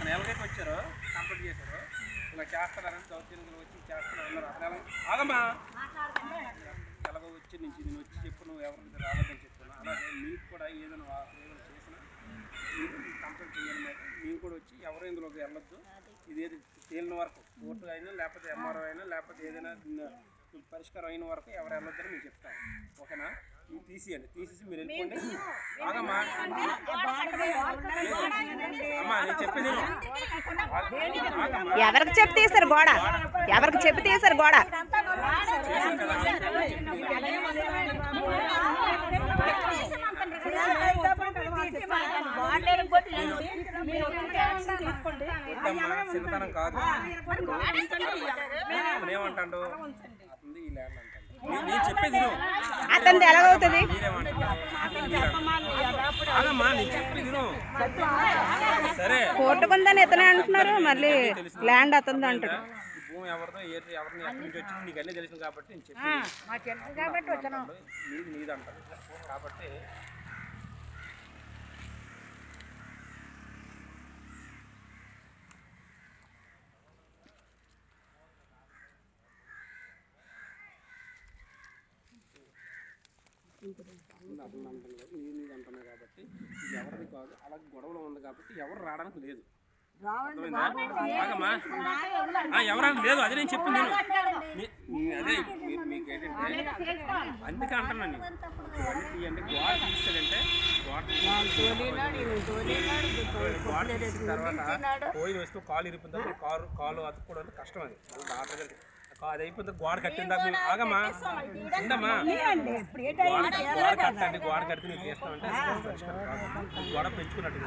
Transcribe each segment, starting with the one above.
నెలకైతే వచ్చారు, కంప్లీట్ చేశారు. ఇలా చేస్తారని దౌర్జన్యంలో వచ్చి చేస్తున్నారు. అసలు ఆగమ్మా ఎలాగో వచ్చి నుంచి నేను వచ్చి చెప్పు, నువ్వు ఎవరు రావద్దని చెప్తున్నా. అలాగే మీకు కూడా ఏదైనా చేసినా కంప్లీట్ చేయాలి. మీరు కూడా వచ్చి ఎవరు ఇందులోకి వెళ్ళొద్దు. ఇదేది తేలిన వరకు కోర్టు అయినా లేకపోతే ఎంఆర్ఓ అయినా లేకపోతే ఏదైనా పరిష్కారం అయిన వరకు ఎవరు వెళ్ళొద్దని మేము చెప్తాను. ఓకేనా? తీసేయండి, తీసేసి మీరు వెళ్ళిపోండి. ఆగమ్మా అమ్మా నేను చెప్పేది ఎవరికి చెప్పి తీసారు గోడ? ఎవరికి చెప్పి తీసారు గోడ? చిన్నతనం కాదు. ఏమంటాడు ఈ ల్యాండ్ అంటాడు. నేను చెప్పేది అతనిది ఎలాగవుతుంది? సరే కోర్టుకుందని ఇతనే అంటున్నారు, మళ్ళీ ల్యాండ్ అతనిది అంటారు. భూమి ఎవరిదో ఎవరిని ఎక్కడి నుంచి వచ్చింది నీకు అన్నీ తెలుసు కాబట్టి నేను చెప్పాను. నీది అంటారు కాబట్టి నీది అంటున్నాయి కాబట్టి ఇది ఎవరిది కాదు. అలాగే గొడవలో ఉంది కాబట్టి ఎవరు రావడానికి లేదు. ఎవరైనా లేదు, అదే నేను చెప్పింది. అదే మీకు ఏంటంటే అందుకే అంటున్నాను, ఇవన్నీ తీయండి. గోడ తీస్తాడంటే గోడ తీసిన తర్వాత పోయిన వస్తూ కాలు ఇరిపోతుంది. కాలు అతుక్కోవడం కష్టం. అది డాక్టర్ గారికి అది అయిపోతుంది. గోడ కట్టిందా మీరు ఆగమ్మా ఉండమ్మా. గోడ కట్టండి, గోడ కడితే మీరు తీస్తామంటే గోడ పెంచుకున్నట్టు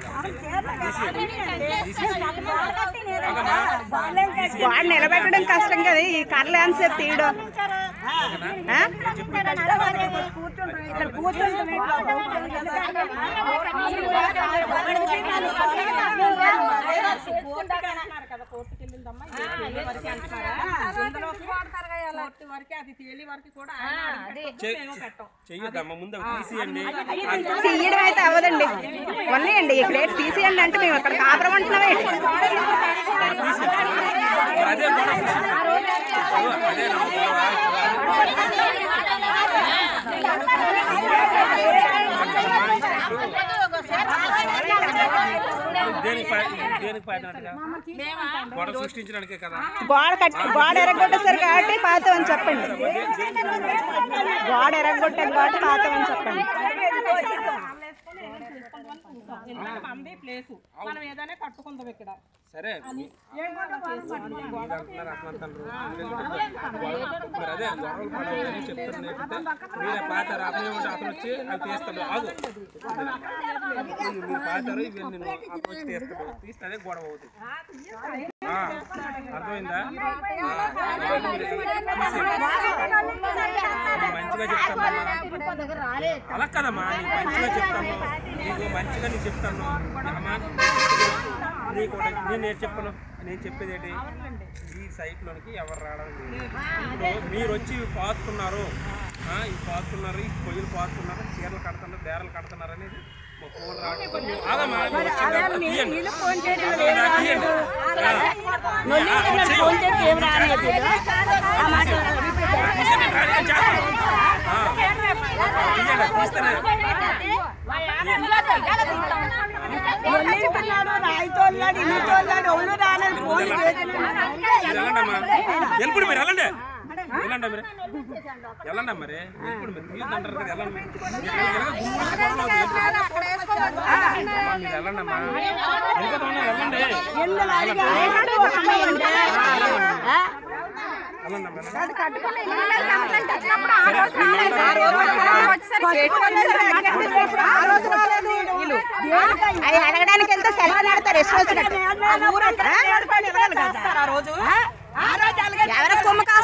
గోడ నిలబెట్టడం కష్టం కదా, ఈ కర్రలు ఎంతసేపు తీయడం. చెయ్యొద్దమ్మా, ముందు తీసేయండి. తీయడం అయితే అవ్వదండి, ఉన్నాయండి ఈ ప్లేట్ తీసేయండి అంటే మేము అక్కడ కాపురం అంటున్నామే. అదే గోడ సృష్టించడానికే కదా. గోడ ఎరగొట్టేసారు కాబట్టి పాతం అని చెప్పండి. గోడ ఎరగొట్టారు కాబట్టి పాతం అని చెప్పండి. సరే అదే గొడవలు పడవని చెప్తున్నా. మీరే పాతారు, అతనే ఉంటే అతను వచ్చి అవి తీస్తాడు. ఆగు మీరు పాతారు, ఇవి నేను అతను వచ్చి తీస్తాడు. తీస్తే అదే గొడవ అవుతుంది. అర్థమైందా? మంచిగా చెప్తాను. అలా కదమ్మా, నీకు మంచిగా చెప్తాను. నీకు మంచిగా నేను చెప్తాను. నీకు నేను చెప్పేది ఏంటి, ఈ సైట్లోనికి ఎవరు రావడం లేదు. ఇప్పుడు మీరు వచ్చి పాతుకున్నారు, ఈ పొయ్యిలు పాతుకున్నారు, చీరలు కడుతున్నారు, బేరలు కడుతున్నారు అనేది మా ఫోన్ ఎప్పుడు మీరు వెళ్ళండి, వెళ్ళండి మీరు వెళ్ళండి మరి ఎప్పుడు మీరు తీయద్దంటారు కదా. వెళ్ళండి మీరు వెళ్ళండమ్మా, వెళ్ళిపోతామన్నా వెళ్ళండి. అడగడానికి వెళ్తే సెలవు ఆడతారు. ఎవరు కుమ్మకా